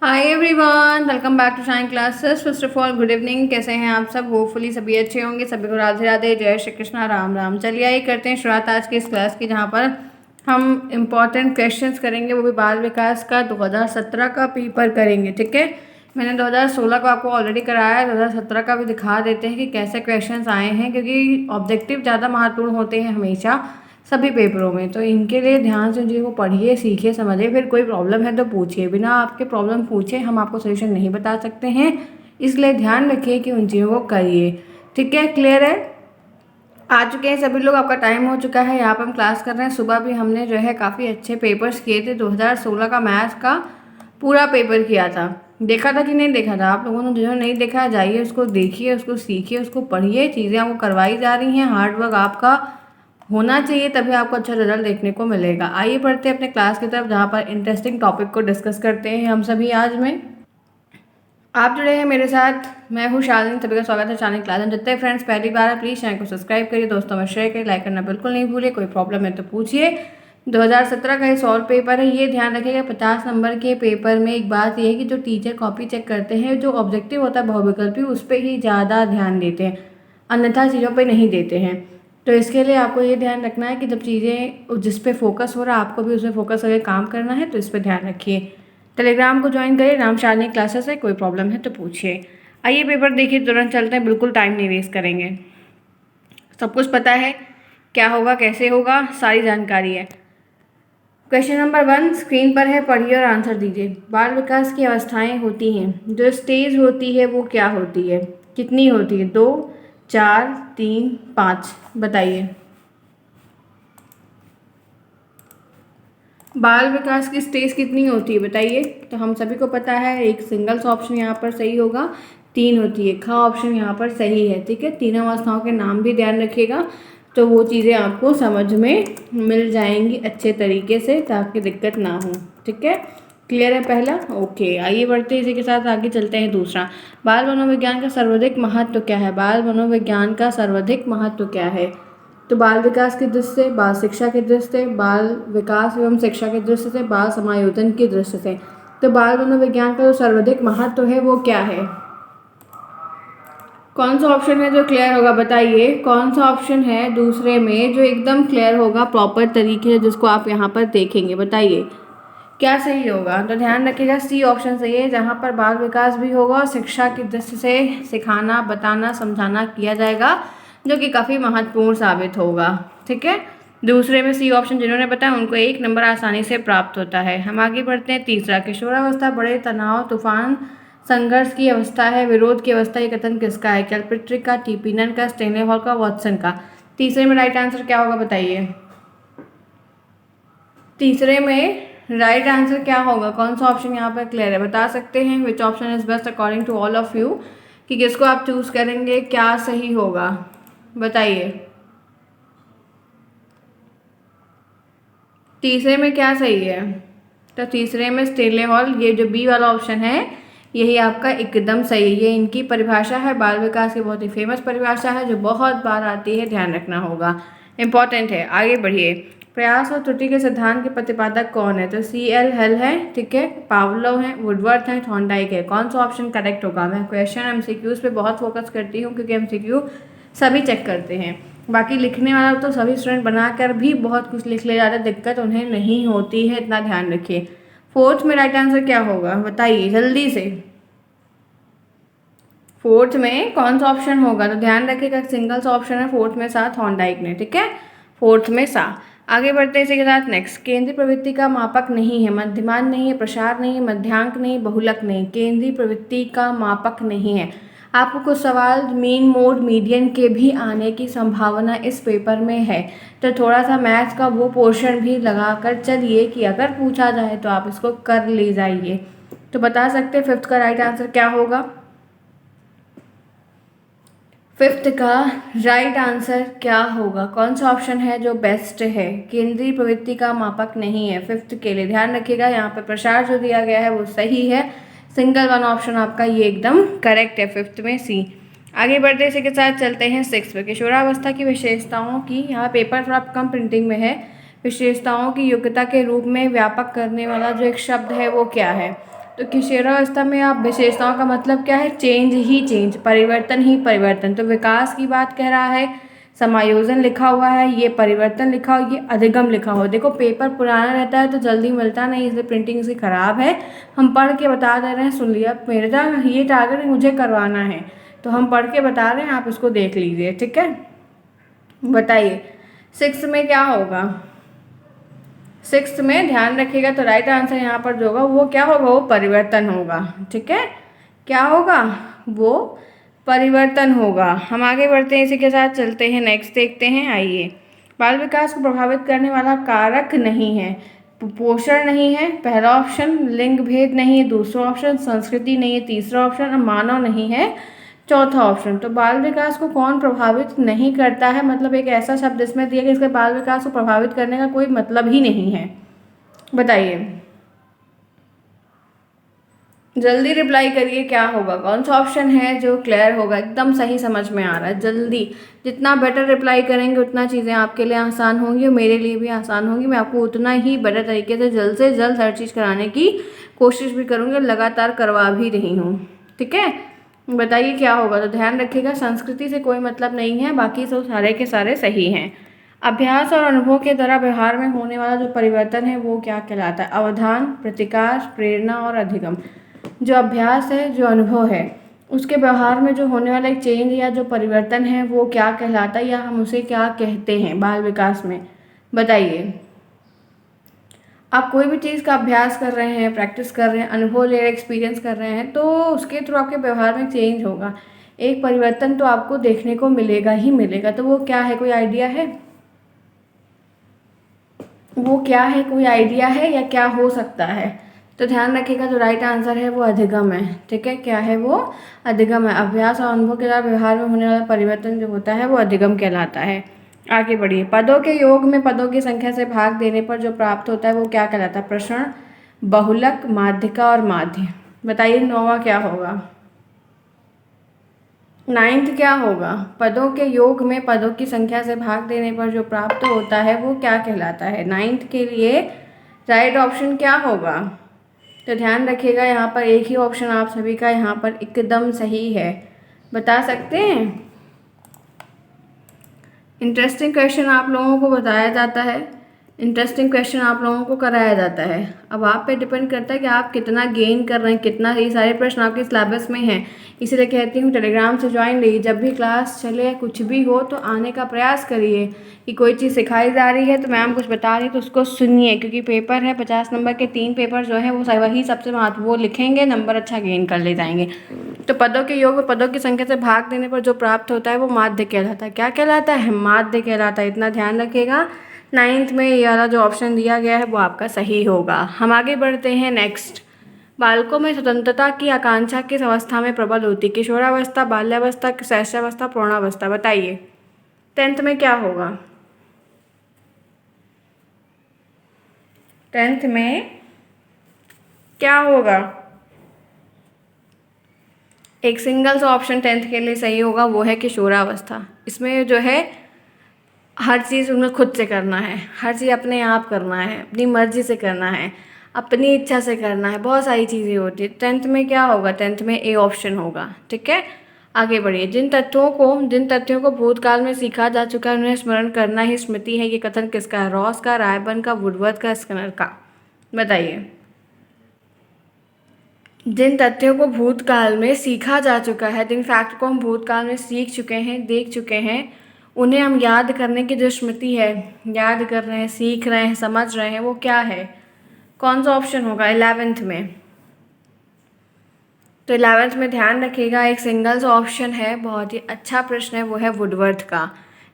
Hi everyone, welcome back to Shine classes. First of all good evening. कैसे हैं आप सब? होपफुली सभी अच्छे होंगे। सभी को राधे राधे, जय श्री कृष्णा, राम राम। चलिए आइए करते हैं शुरुआत आज की इस क्लास की, जहाँ पर हम इम्पॉर्टेंट क्वेश्चंस करेंगे, वो भी बाल विकास का 2017 का पेपर करेंगे। ठीक है, मैंने 2016 को आपको ऑलरेडी कराया है, 2017 का भी दिखा देते हैं कि कैसे क्वेश्चंस आए हैं, क्योंकि ऑब्जेक्टिव ज़्यादा महत्वपूर्ण होते हैं हमेशा सभी पेपरों में। तो इनके लिए ध्यान से चीज़ों को पढ़िए, सीखिए, समझिए। फिर कोई प्रॉब्लम है तो पूछिए, बिना आपके प्रॉब्लम पूछे हम आपको सोल्यूशन नहीं बता सकते हैं, इसलिए ध्यान रखिए कि उन चीज़ों को करिए। ठीक है, क्लियर है? आ चुके हैं सभी लोग, आपका टाइम हो चुका है। यहाँ पर हम क्लास कर रहे हैं। सुबह भी हमने जो है काफ़ी अच्छे पेपर्स किए थे। 2016 का मैथ्स का पूरा पेपर किया था। देखा था कि नहीं देखा था? आप लोगों ने जो नहीं देखा, जाइए उसको देखिए, उसको सीखिए, उसको पढ़िए। चीज़ें आपको करवाई जा रही हैं, हार्डवर्क आपका होना चाहिए, तभी आपको अच्छा रिजल्ट देखने को मिलेगा। आइए बढ़ते हैं अपने क्लास की तरफ, जहाँ पर इंटरेस्टिंग टॉपिक को डिस्कस करते हैं हम सभी आज में। आप जुड़े हैं मेरे साथ, मैं हूँ शालिनी। सभी का स्वागत है शालिनी क्लास में। जितने फ्रेंड्स पहली बार है, प्लीज़ चैनल को सब्सक्राइब करिए, दोस्तों में शेयर करिए, लाइक करना बिल्कुल नहीं भूलिए। कोई प्रॉब्लम है तो पूछिए। 2017 का ये सॉल्व पेपर है, ये ध्यान रखिएगा। 50 नंबर के पेपर में एक बात ये है कि जो टीचर कॉपी चेक करते हैं, जो ऑब्जेक्टिव होता है बहुविकल्पी, उस पर ही ज़्यादा ध्यान देते हैं, अन्यथा चीज़ों पर नहीं देते हैं। तो इसके लिए आपको ये ध्यान रखना है कि जब चीज़ें जिस पे फोकस हो रहा है, आपको भी उसमें फोकस करके काम करना है, तो इस पर ध्यान रखिए। टेलीग्राम को ज्वाइन करिए, नाम शालिनी क्लासेस है। कोई प्रॉब्लम है तो पूछिए। आइए पेपर देखिए, तुरंत चलते हैं, बिल्कुल टाइम नहीं वेस्ट करेंगे। सब कुछ पता है क्या होगा, कैसे होगा, सारी जानकारी है। क्वेश्चन नंबर 1 स्क्रीन पर है, पढ़िए और आंसर दीजिए। बाल विकास की अवस्थाएं होती हैं, जो स्टेज होती है वो क्या होती है? कितनी होती है? 2, 4, 3, 5? बताइए। बाल विकास की स्टेज कितनी होती है बताइए? तो हम सभी को पता है, एक सिंगल ऑप्शन यहाँ पर सही होगा। 3 होती है, खा ऑप्शन यहाँ पर सही है। ठीक है, तीनों अवस्थाओं के नाम भी ध्यान रखिएगा, तो वो चीज़ें आपको समझ में मिल जाएंगी अच्छे तरीके से, ताकि दिक्कत ना हो। ठीक है, क्लियर है पहला? ओके, आइए बढ़ते हैं, इसी के साथ आगे चलते हैं। दूसरा, बाल मनोविज्ञान का सर्वाधिक महत्व क्या है? बाल मनोविज्ञान का सर्वाधिक महत्व क्या है? तो बाल विकास की दृष्टि से, बाल शिक्षा की दृष्टि से, बाल विकास एवं शिक्षा की दृष्टि से, बाल समायोजन की दृष्टि से। तो बाल मनोविज्ञान का जो सर्वाधिक महत्व है वो क्या है? कौन सा ऑप्शन है जो क्लियर होगा? बताइए, कौन सा ऑप्शन है दूसरे में जो एकदम क्लियर होगा प्रॉपर तरीके से, जिसको आप यहाँ पर देखेंगे? बताइए क्या सही होगा? तो ध्यान रखिएगा, सी ऑप्शन सही है, जहाँ पर बाल विकास भी होगा और शिक्षा की दृष्टि से सिखाना, बताना, समझाना किया जाएगा, जो कि काफ़ी महत्वपूर्ण साबित होगा। ठीक है, दूसरे में सी ऑप्शन जिन्होंने बताया उनको 1 नंबर आसानी से प्राप्त होता है। हम आगे बढ़ते हैं। तीसरा, किशोरावस्था बड़े तनाव, तूफान, संघर्ष की अवस्था है, विरोध की अवस्था। ये कथन किसका है? किल्पट्रिक का, टीपिनन का, स्टेनले हॉल का, वॉटसन का? तीसरे में राइट आंसर क्या होगा बताइए? तीसरे में राइट आंसर क्या होगा? कौन सा ऑप्शन यहाँ पर क्लियर है? बता सकते हैं which option is best according to all of you, कि किसको आप चूज करेंगे, क्या सही होगा? बताइए तीसरे में क्या सही है? तो तीसरे में स्टेनले हॉल, ये जो बी वाला ऑप्शन है, यही आपका एकदम सही है। ये इनकी परिभाषा है, बाल विकास की बहुत ही फेमस परिभाषा है, जो बहुत बार आती है, ध्यान रखना होगा, इंपॉर्टेंट है। आगे बढ़िए। प्रयास और त्रुटि के सिद्धांत के प्रतिपादक कौन है? तो CL हेल है, ठीक है, पावलोव है, वुडवर्थ है, थॉर्नडाइक है। कौन सा ऑप्शन करेक्ट होगा? मैं क्वेश्चन MCQs पे बहुत फोकस करती हूँ, क्योंकि MCQ सभी चेक करते हैं। बाकी लिखने वाला तो सभी स्टूडेंट बनाकर भी बहुत कुछ लिख ले जाते, दिक्कत उन्हें नहीं होती है, इतना ध्यान रखिए। फोर्थ में राइट आंसर क्या होगा बताइए जल्दी से? फोर्थ में कौन सा ऑप्शन होगा? तो ध्यान रखिएगा, सिंगल सा ऑप्शन है फोर्थ में, सा थॉर्नडाइक ने। ठीक है, फोर्थ में सा। आगे बढ़ते हैं इसी के साथ। नेक्स्ट, केंद्रीय प्रवृत्ति का मापक नहीं है, मध्यमान नहीं है, प्रसार नहीं है, मध्यांक नहीं, बहुलक नहीं। केंद्रीय प्रवृत्ति का मापक नहीं है। आपको कुछ सवाल मीन, मोड, मीडियन के भी आने की संभावना इस पेपर में है, तो थोड़ा सा मैथ्स का वो पोर्शन भी लगा कर चलिए, कि अगर पूछा जाए तो आप इसको कर ले जाइए। तो बता सकते हैं फिफ्थ का राइट आंसर क्या होगा? फिफ्थ का राइट आंसर क्या होगा? कौन सा ऑप्शन है जो बेस्ट है? केंद्रीय प्रवृत्ति का मापक नहीं है फिफ्थ के लिए, ध्यान रखिएगा। यहाँ पे प्रसार जो दिया गया है वो सही है, सिंगल वन ऑप्शन आपका ये एकदम करेक्ट है, फिफ्थ में सी। आगे बढ़ते इसी के साथ चलते हैं सिक्स पे। किशोरावस्था की विशेषताओं की, यहाँ पेपर थोड़ा कम प्रिंटिंग में है। विशेषताओं की योग्यता के रूप में व्यापक करने वाला जो एक शब्द है वो क्या है? तो किशोरावस्था में आप विशेषताओं का मतलब क्या है, चेंज ही चेंज, परिवर्तन ही परिवर्तन। तो विकास की बात कह रहा है, समायोजन लिखा हुआ है, ये परिवर्तन लिखा हो, ये अधिगम लिखा हो। देखो पेपर पुराना रहता है तो जल्दी मिलता नहीं, इसलिए प्रिंटिंग इसकी ख़राब है। हम पढ़ के बता दे रहे हैं, सुन लिया, मेरा ये टारगेट मुझे करवाना है तो हम पढ़ के बता रहे हैं, आप इसको देख लीजिए, ठीक है। बताइए 6 में क्या होगा। 6 में ध्यान रखिएगा, तो राइट आंसर यहाँ पर जो होगा वो क्या होगा, वो परिवर्तन होगा, ठीक है। क्या होगा, वो परिवर्तन होगा। हम आगे बढ़ते हैं, इसी के साथ चलते हैं, नेक्स्ट देखते हैं। आइए, बाल विकास को प्रभावित करने वाला कारक नहीं है, पोषण नहीं है पहला ऑप्शन, लिंग भेद नहीं है दूसरा ऑप्शन, संस्कृति नहीं है तीसरा ऑप्शन, और मानव नहीं है चौथा ऑप्शन। तो बाल विकास को कौन प्रभावित नहीं करता है, मतलब एक ऐसा शब्द इसमें दिया कि इसके बाल विकास को प्रभावित करने का कोई मतलब ही नहीं है। बताइए, जल्दी रिप्लाई करिए, क्या होगा, कौन सा ऑप्शन है जो क्लियर होगा, एकदम सही समझ में आ रहा है। जल्दी, जितना बेटर रिप्लाई करेंगे उतना चीज़ें आपके लिए आसान होंगी और मेरे लिए भी आसान होंगी। मैं आपको उतना ही बेटर तरीके से जल्द हर चीज़ कराने की कोशिश भी करूँगी, लगातार करवा भी रही हूँ, ठीक है। बताइए क्या होगा। तो ध्यान रखिएगा, संस्कृति से कोई मतलब नहीं है, बाकी सब सारे के सारे सही हैं। अभ्यास और अनुभव के द्वारा व्यवहार में होने वाला जो परिवर्तन है वो क्या कहलाता है, अवधान, प्रतिकार, प्रेरणा और अधिगम। जो अभ्यास है, जो अनुभव है, उसके व्यवहार में जो होने वाला एक चेंज या जो परिवर्तन है वो क्या कहलाता है, या हम उसे क्या कहते हैं बाल विकास में। बताइए, आप कोई भी चीज़ का अभ्यास कर रहे हैं, प्रैक्टिस कर रहे हैं, अनुभव ले रहे, एक्सपीरियंस कर रहे हैं, तो उसके थ्रू आपके व्यवहार में चेंज होगा, एक परिवर्तन तो आपको देखने को मिलेगा ही मिलेगा। तो वो क्या है, कोई आइडिया है, वो क्या है, कोई आइडिया है या क्या हो सकता है। तो ध्यान रखिएगा, जो राइट आंसर है वो अधिगम है, ठीक है। क्या है वो, अधिगम है। अभ्यास और अनुभव के द्वारा व्यवहार में होने वाला परिवर्तन जो होता है वो अधिगम कहलाता है। आगे बढ़िए, पदों के योग में पदों की संख्या से भाग देने पर जो प्राप्त होता है वो क्या कहलाता है, प्रसरण, बहुलक, माध्यिका और माध्य। बताइए 9वां क्या होगा, 9th क्या होगा, पदों के योग में पदों की संख्या से भाग देने पर जो प्राप्त होता है वो क्या कहलाता है। 9th के लिए राइट ऑप्शन क्या होगा। तो ध्यान रखिएगा, यहाँ पर एक ही ऑप्शन आप सभी का यहाँ पर एकदम सही है, बता सकते हैं। इंटरेस्टिंग क्वेश्चन आप लोगों को बताया जाता है, इंटरेस्टिंग क्वेश्चन आप लोगों को कराया जाता है। अब आप पे डिपेंड करता है कि आप कितना गेन कर रहे हैं, कितना ये सारे प्रश्न आपके सिलेबस में हैं। इसीलिए कहती हूँ टेलीग्राम से ज्वाइन रहिए, जब भी क्लास चले कुछ भी हो तो आने का प्रयास करिए, कि कोई चीज़ सिखाई जा रही है तो मैम कुछ बता रही है तो उसको सुनिए, क्योंकि पेपर है 50 नंबर के, 3 पेपर जो है वो वही सबसे महत्व, वो लिखेंगे नंबर अच्छा गेन कर ले जाएंगे। तो पदों के योग में पदों की संख्या से भाग देने पर जो प्राप्त होता है वो माध्य कहलाता है। क्या कहलाता है, माध्य कहलाता है। इतना ध्यान रखिएगा, 9th में ये वाला जो ऑप्शन दिया गया है वो आपका सही होगा। हम आगे बढ़ते हैं, नेक्स्ट। बालकों में स्वतंत्रता की आकांक्षा किस अवस्था में प्रबल होती, किशोरावस्था, बाल्यावस्था, शैशवावस्था, प्रौढ़ावस्था। बताइए 10th में क्या होगा, 10th में क्या होगा। एक सिंगल सा ऑप्शन 10th के लिए सही होगा, वो है किशोरावस्था। इसमें जो है हर चीज़ उन्हें खुद से करना है, हर चीज़ अपने आप करना है, अपनी मर्जी से करना है, अपनी इच्छा से करना है, बहुत सारी चीज़ें होती है। 10th में क्या होगा, 10th में ए ऑप्शन होगा, ठीक है। आगे बढ़िए, जिन तथ्यों को भूतकाल में सीखा जा चुका है उन्हें स्मरण करना ही स्मृति है। ये कथन किसका है, रॉस का, रायबर्न का, वुडवर्थ का, स्किनर का। बताइए, जिन तथ्यों को भूतकाल में सीखा जा चुका है, जिन फैक्ट को हम भूतकाल में सीख चुके हैं, देख चुके हैं, उन्हें हम याद करने की जो स्मृति है, याद कर रहे हैं, सीख रहे हैं, समझ रहे हैं, वो क्या है, कौन सा ऑप्शन होगा 11th में। तो 11th में ध्यान रखिएगा, एक सिंगल सा ऑप्शन है, बहुत ही अच्छा प्रश्न है, वो है वुडवर्थ का।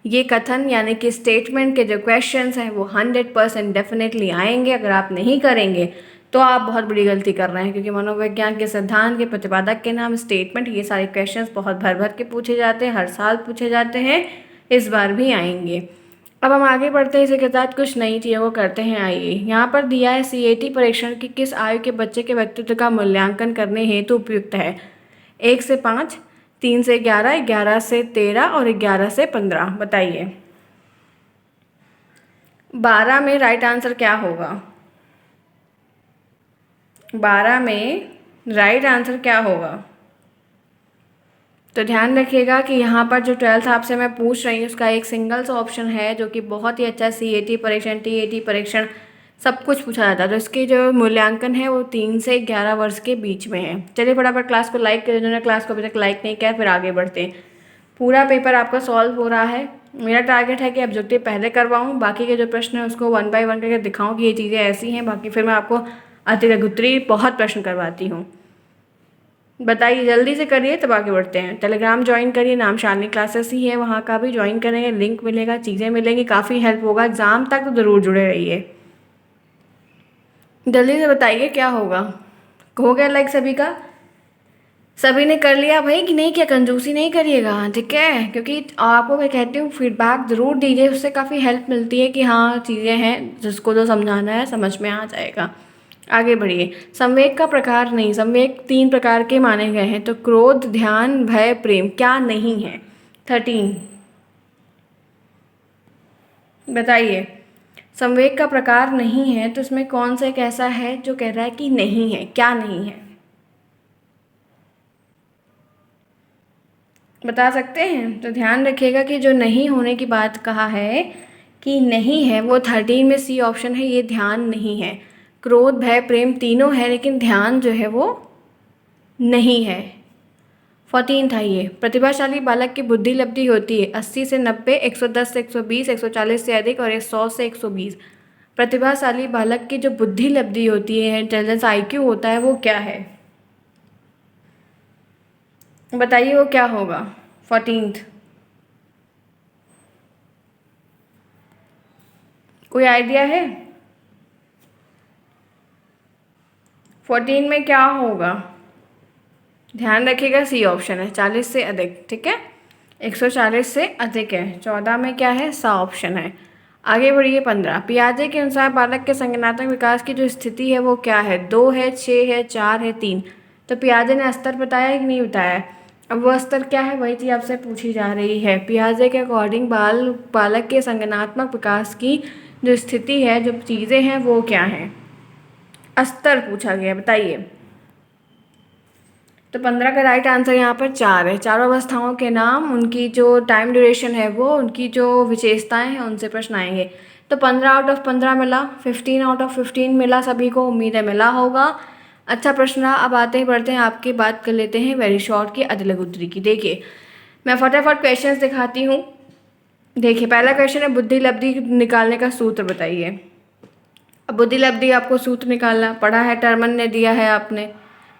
ये कथन यानी कि स्टेटमेंट के जो क्वेश्चंस हैं वो 100% डेफिनेटली आएंगे। अगर आप नहीं करेंगे तो आप बहुत बड़ी गलती कर रहे हैं, क्योंकि मनोविज्ञान के सिद्धांत के प्रतिपादक के नाम, स्टेटमेंट, ये सारे क्वेश्चंस बहुत भर भर के पूछे जाते हैं, हर साल पूछे जाते हैं, इस बार भी आएंगे। अब हम आगे बढ़ते हैं, इसके साथ कुछ नई चीज़ों को करते हैं। आइए, यहाँ पर दिया है CAT परीक्षण की किस आयु के बच्चे के व्यक्तित्व का मूल्यांकन करने हेतु उपयुक्त है। 1 से 5, 3 से 11, 11 से 13 और 11 से 15। बताइए 12 में राइट आंसर क्या होगा, 12 में राइट आंसर क्या होगा? तो ध्यान रखिएगा कि यहाँ पर जो 12th आपसे मैं पूछ रही हूँ उसका एक सिंगल सा ऑप्शन है जो कि बहुत ही अच्छा CAT परीक्षण, TAT परीक्षण सब कुछ पूछा जाता है। तो इसके जो मूल्यांकन है वो 3 से 11 वर्ष के बीच में है। चलिए फटाफट क्लास को लाइक करें, जिन्होंने क्लास को अभी तक लाइक नहीं किया, फिर आगे बढ़ते हैं। पूरा पेपर आपका सॉल्व हो रहा है। मेरा टारगेट है कि ऑब्जेक्टिव पहले करवाऊँ, बाकी के जो प्रश्न हैं उसको 1 बाय 1 करके दिखाऊँ कि ये चीज़ें ऐसी हैं, बाकी फिर मैं आपको अतिरिक्त बहुत प्रश्न करवाती हूँ। बताइए, जल्दी से करिए तब आगे बढ़ते हैं। टेलीग्राम ज्वाइन करिए, नाम शालिनी क्लासेस ही है, वहाँ का भी ज्वाइन करेंगे, लिंक मिलेगा, चीज़ें मिलेंगी, काफ़ी हेल्प होगा। एग्ज़ाम तक तो ज़रूर जुड़े रहिए। जल्दी से बताइए क्या होगा। हो गया लाइक सभी का? सभी ने कर लिया भाई कि नहीं? क्या कंजूसी नहीं करिएगा, ठीक है? क्योंकि आपको मैं कहती हूँ फीडबैक ज़रूर दीजिए, उससे काफ़ी हेल्प मिलती है कि हाँ चीज़ें हैं, जिसको जो समझाना है समझ में आ जाएगा। आगे बढ़िए। संवेग का प्रकार नहीं, संवेग 3 प्रकार के माने गए हैं। तो क्रोध, ध्यान, भय, प्रेम क्या नहीं है? 13 बताइए। संवेग का प्रकार नहीं है तो इसमें कौन सा एक ऐसा है जो कह रहा है कि नहीं है? क्या नहीं है बता सकते हैं? तो ध्यान रखिएगा कि जो नहीं होने की बात कहा है कि नहीं है, वो 13 में C ऑप्शन है, ये ध्यान नहीं है। क्रोध, भय, प्रेम तीनों है, लेकिन ध्यान जो है वो नहीं है। 14 था ये। प्रतिभाशाली बालक की बुद्धि लब्धि होती है 80 से 90, 110 से 120, 140 से अधिक और 100 से 120। प्रतिभाशाली बालक की जो बुद्धि लब्धि होती है, इंटेलिजेंस IQ होता है, वो क्या है? बताइए वो क्या होगा? 14th कोई आइडिया है? 14 में क्या होगा? ध्यान रखिएगा C ऑप्शन है, 40 से अधिक, ठीक है? 140 से अधिक है। 14 में क्या है? सा ऑप्शन है। आगे बढ़िए। 15 पियाजे के अनुसार बालक के संज्ञानात्मक विकास की जो स्थिति है वो क्या है? 2 है, 6 है, 4 है, 3। तो पियाजे ने स्तर बताया है कि नहीं बताया? अब वह स्तर क्या है, वही चीज़ आपसे पूछी जा रही है। पियाजे के अकॉर्डिंग बालक के संज्ञानात्मक विकास की जो स्थिति है, जो चीज़ें हैं वो क्या हैं? स्तर पूछा गया, बताइए। तो 15 का राइट आंसर यहाँ पर 4 है। चारों अवस्थाओं के नाम, उनकी जो टाइम ड्यूरेशन है वो, उनकी जो विशेषताएं हैं उनसे प्रश्न आएंगे। तो 15 आउट ऑफ 15 मिला, 15 आउट ऑफ 15 मिला, सभी को उम्मीद है मिला होगा। अच्छा प्रश्न रहा। अब आते ही बढ़ते हैं, आपकी बात कर लेते हैं वेरी शॉर्ट की, अदला उत्तरी की। देखिए मैं फटाफट क्वेश्चंस दिखाती हूँ। देखिए पहला क्वेश्चन है बुद्धि लब्धि निकालने का सूत्र बताइए। अब बुद्धि लब्धि आपको सूत्र निकालना पड़ा है, टर्मन ने दिया है आपने,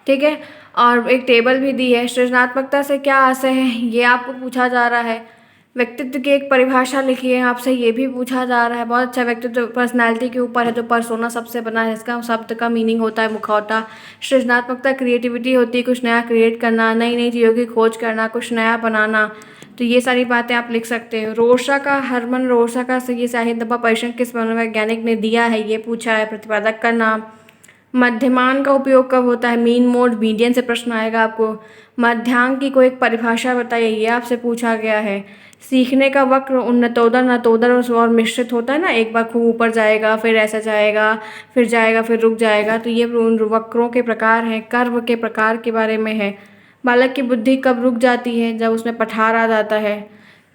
ठीक है? और एक टेबल भी दी है। सृजनात्मकता से क्या आशय है, ये आपको पूछा जा रहा है। व्यक्तित्व की एक परिभाषा लिखिए, आपसे ये भी पूछा जा रहा है। बहुत अच्छा। व्यक्तित्व पर्सनैलिटी के ऊपर है, जो पर्सोना सबसे बना है, इसका शब्द का मीनिंग होता है मुखौटा। सृजनात्मकता क्रिएटिविटी होती है, कुछ नया क्रिएट करना, नई नई चीज़ों की खोज करना, कुछ नया बनाना। तो ये सारी बातें आप लिख सकते हो। रोर्सा का, हरमन रोर्सा का ये साहित्य दबा परीक्षण किस मनोवैज्ञानिक ने दिया है, ये पूछा है। प्रतिपादक का नाम। मध्यमान का उपयोग कब होता है? मीन, मोड, मीडियन से प्रश्न आएगा आपको। मध्यांक की कोई एक परिभाषा बताइए, ये आपसे पूछा गया है। सीखने का वक्र उन्नतोदर नतोदर और मिश्रित होता है ना, एक बार खूब ऊपर जाएगा, फिर ऐसा जाएगा, फिर रुक जाएगा। तो ये उन वक्रों के प्रकार हैं, कर्व के प्रकार के बारे में है। बालक की बुद्धि कब रुक जाती है? जब उसमें पठार आ जाता है।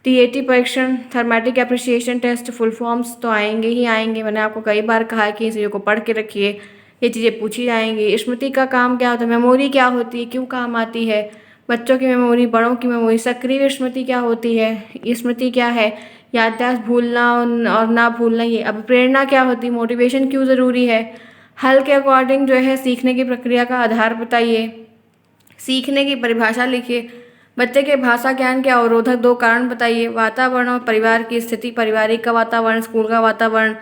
TAT परीक्षण, थर्मेटिक एप्रिसिएशन टेस्ट, फुल फॉर्म्स तो आएंगे ही आएंगे। मैंने आपको कई बार कहा है कि इन चीज़ों को पढ़ के रखिए, ये चीज़ें पूछी जाएंगी। स्मृति का काम क्या होता है? मेमोरी क्या होती है, क्यों काम आती है? बच्चों की मेमोरी, बड़ों की मेमोरी। सक्रिय स्मृति क्या होती है? स्मृति क्या है? याददाश्त, भूलना और ना भूलना। ये अब प्रेरणा क्या होती है? मोटिवेशन क्यों ज़रूरी है? हल के अकॉर्डिंग जो है सीखने की प्रक्रिया का आधार बताइए। सीखने की परिभाषा लिखिए। बच्चे के भाषा ज्ञान के अवरोधक 2 कारण बताइए। वातावरण और परिवार की स्थिति, पारिवारिक का वातावरण, स्कूल का वातावरण,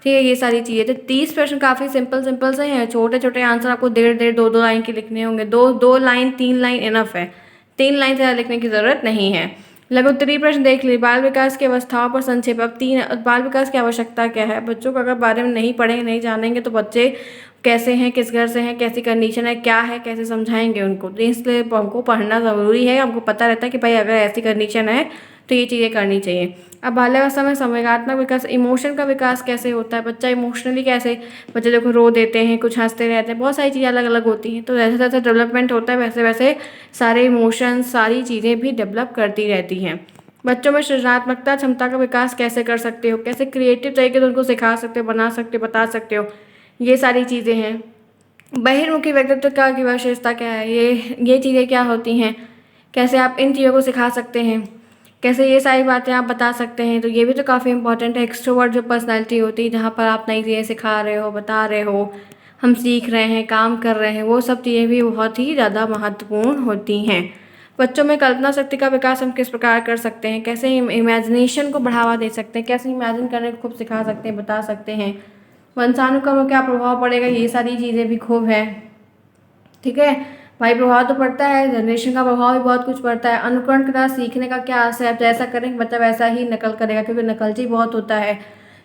ठीक है? ये सारी चीज़ें। तो 30 प्रश्न काफ़ी सिंपल से हैं। छोटे छोटे आंसर आपको 1.5 2 लाइन के लिखने होंगे। 2 लाइन 3 लाइन इनफ है, 3 लाइन से ज़्यादा लिखने की ज़रूरत नहीं है। लघु उत्तरीय प्रश्न देख लीजिए। बाल विकास की अवस्थाओं पर संक्षेप। अब 3 बाल विकास की आवश्यकता क्या है? बच्चों को अगर बारे में नहीं पढ़ेंगे, नहीं जानेंगे तो बच्चे कैसे हैं, किस घर से हैं, कैसी कंडीशन है, क्या है, कैसे समझाएंगे उनको? तो इसलिए हमको पढ़ना ज़रूरी है। हमको पता रहता है कि भाई अगर ऐसी कंडीशन है तो ये चीज़ें करनी चाहिए। अब बाल्यावस्था में संवेगात्मक विकास, इमोशन का विकास कैसे होता है, बच्चा इमोशनली कैसे, बच्चे देखो रो देते हैं, कुछ हंसते रहते हैं, बहुत सारी चीज़ें अलग अलग होती हैं। तो जैसे जैसे डेवलपमेंट होता है वैसे वैसे सारे इमोशंस, सारी चीज़ें भी डेवलप करती रहती हैं। बच्चों में सृजनात्मकता क्षमता का विकास कैसे कर सकते हो, कैसे क्रिएटिव तरीके से उनको सिखा सकते हो, बना सकते हो, बता सकते हो, ये सारी चीज़ें हैं। बहिर्मुखी व्यक्तित्व का की विशेषता क्या है, ये चीज़ें क्या होती हैं, कैसे आप इन चीज़ों को सिखा सकते हैं, कैसे ये सारी बातें आप बता सकते हैं। तो ये भी तो काफ़ी इंपॉर्टेंट है। एक्सट्रोवर्ट जो पर्सनैलिटी होती है, जहाँ पर आप नई चीज़ें सिखा रहे हो, बता रहे हो, हम सीख रहे हैं, काम कर रहे हैं, वो सब चीज़ें भी बहुत ही ज़्यादा महत्वपूर्ण होती हैं। बच्चों में कल्पना शक्ति का विकास हम किस प्रकार कर सकते हैं, कैसे इमेजिनेशन को बढ़ावा दे सकते हैं, कैसे इमेजिन करने को खूब सिखा सकते हैं, बता सकते हैं। वंशानुक्रम में क्या प्रभाव पड़ेगा, ये सारी चीज़ें भी खूब है। ठीक है भाई, प्रभाव तो पड़ता है, जनरेशन का प्रभाव भी बहुत कुछ पड़ता है। अनुकरण के साथ सीखने का क्या असर है, जैसा करेंगे बच्चा वैसा ही नकल करेगा, क्योंकि नकलची बहुत होता है।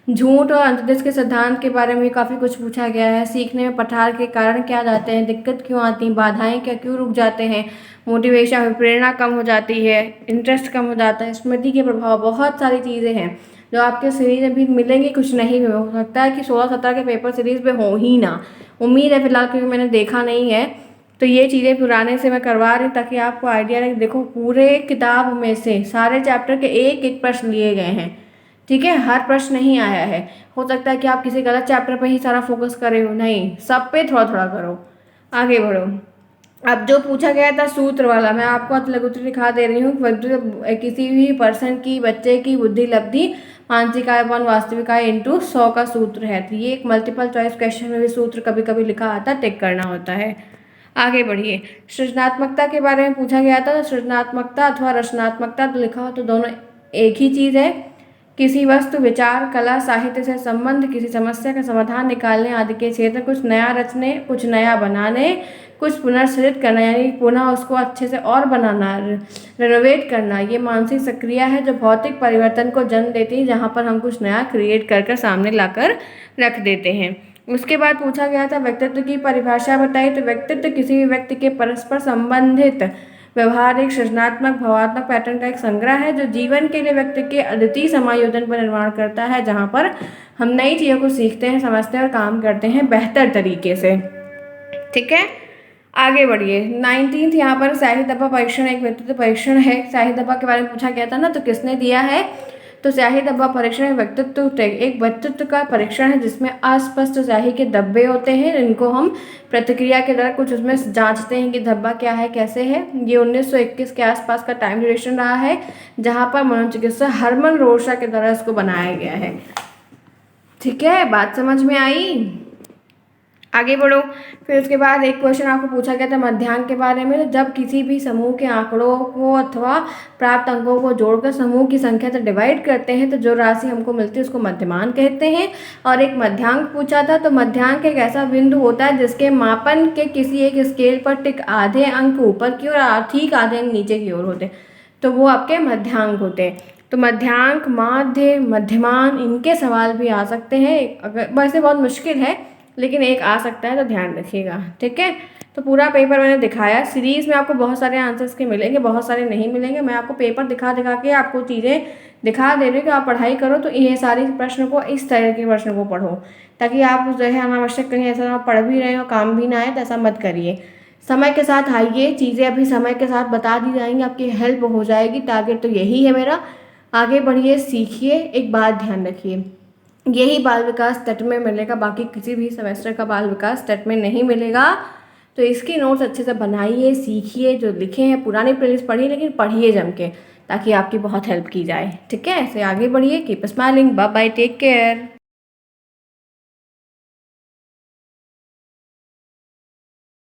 झूठ और अंतर्दृष्टि के सिद्धांत के बारे में काफ़ी कुछ पूछा गया है। सीखने में पठार के कारण क्या जाते हैं, दिक्कत क्यों आती हैं, बाधाएं क्या क्यों रुक जाते हैं, मोटिवेशन प्रेरणा कम हो जाती है, इंटरेस्ट कम हो जाता है, स्मृति के प्रभाव, बहुत सारी चीज़ें हैं जो आपके सीरीज में भी मिलेंगी, कुछ नहीं भी हो सकता है कि 16-17 के पेपर सीरीज में हो ही ना। उम्मीद है फिलहाल, क्योंकि मैंने देखा नहीं है, तो ये चीज़ें पुराने से मैं करवा रही हूँ ताकि आपको आइडिया रहे। देखो पूरे किताब में से सारे चैप्टर के एक एक प्रश्न लिए गए हैं। ठीक है, हर प्रश्न नहीं आया है। हो सकता है कि आप किसी गलत चैप्टर पर ही सारा फोकस करे हो, नहीं, सब पे थोड़ा थोड़ा करो, आगे बढ़ो। अब जो पूछा गया था सूत्र वाला, मैं आपको लघुत्र दिखा दे रही हूँ। किसी भी पर्सन की, बच्चे की बुद्धि लब्धि मानसिक आय वन वास्तविक आय इंटू 100 का सूत्र है। तो ये एक मल्टीपल चॉइस क्वेश्चन में भी सूत्र कभी कभी लिखा आता है, टिक करना होता है। आगे बढ़िए, सृजनात्मकता के बारे में पूछा गया था। तो सृजनात्मकता अथवा रचनात्मकता तो लिखा हो तो दोनों एक ही चीज़ है। किसी वस्तु, विचार, कला, साहित्य से संबंध, किसी समस्या का समाधान निकालने आदि के क्षेत्र, कुछ नया रचने, कुछ नया बनाने, कुछ पुनर्सृजित करना, यानी पुनः उसको अच्छे से और बनाना, रेनोवेट करना, ये मानसिक सक्रिया है जो भौतिक परिवर्तन को जन्म देती है, जहाँ पर हम कुछ नया क्रिएट कर सामने लाकर रख देते हैं। उसके बाद पूछा गया था व्यक्तित्व की परिभाषा बताई। तो व्यक्तित्व किसी भी व्यक्ति के परस्पर संबंधित व्यवहारिक, सृजनात्मक, भावात्मक पैटर्न का एक संग्रह है जो जीवन के लिए व्यक्ति के अद्वितीय समायोजन पर निर्माण करता है, जहाँ पर हम नई चीज़ों को सीखते हैं, समझते हैं और काम करते हैं बेहतर तरीके से। ठीक है, आगे बढ़िए। 19th यहाँ पर शाही धब्बा परीक्षण एक व्यक्तित्व परीक्षण है। शाही धब्बा के बारे में पूछा गया था ना, तो किसने दिया है, तो शाही धब्बा परीक्षण एक व्यक्तित्व का परीक्षण है जिसमें अस्पष्ट शाही के धब्बे होते हैं। इनको हम प्रतिक्रिया के द्वारा कुछ उसमें जांचते हैं कि धब्बा क्या है, कैसे है। ये 1921 के आसपास का टाइम ड्यूरेशन रहा है, जहाँ पर मनोचिकित्सक हरमन रोशा के द्वारा इसको बनाया गया है। ठीक है, बात समझ में आई, आगे बढ़ो। फिर उसके बाद एक क्वेश्चन आपको पूछा गया था मध्यांक के बारे में। जब किसी भी समूह के आंकड़ों को अथवा प्राप्त अंकों को जोड़कर समूह की संख्या से डिवाइड करते हैं तो जो राशि हमको मिलती है उसको मध्यमान कहते हैं। और एक मध्यांक पूछा था, तो मध्यांक एक ऐसा बिंदु होता है जिसके मापन के किसी एक स्केल पर टिक आधे अंक ऊपर की ओर ठीक आधे अंक नीचे की ओर होते हैं, तो वो आपके मध्यांक होते हैं। तो मध्यांक, माध्य, मध्यमान, इनके सवाल भी आ सकते हैं। अगर वैसे बहुत मुश्किल है लेकिन एक आ सकता है, तो ध्यान रखिएगा। ठीक है, तो पूरा पेपर मैंने दिखाया। सीरीज़ में आपको बहुत सारे आंसर्स के मिलेंगे, बहुत सारे नहीं मिलेंगे। मैं आपको पेपर दिखा दिखा के आपको चीज़ें दिखा दे रही हूँ कि आप पढ़ाई करो, तो ये सारी प्रश्न को, इस तरह के प्रश्न को पढ़ो, ताकि आप जो है अनावश्यक कहीं ऐसा आप पढ़ भी रहे हो काम भी ना आए, तो ऐसा मत करिए। समय के साथ आइए, चीज़ें अभी समय के साथ बता दी जाएंगी, आपकी हेल्प हो जाएगी। टारगेट तो यही है मेरा, आगे बढ़िए, सीखिए। एक बात ध्यान रखिए, यही बाल विकास तट में मिलेगा, बाकी किसी भी सेमेस्टर का बाल विकास तट में नहीं मिलेगा। तो इसकी नोट्स अच्छे से बनाइए, सीखिए, जो लिखे हैं पुरानी प्लेलिस्ट पढ़िए, लेकिन पढ़िए जम के, ताकि आपकी बहुत हेल्प की जाए। ठीक है, ऐसे आगे बढ़िए। Keep smiling, bye bye, take care.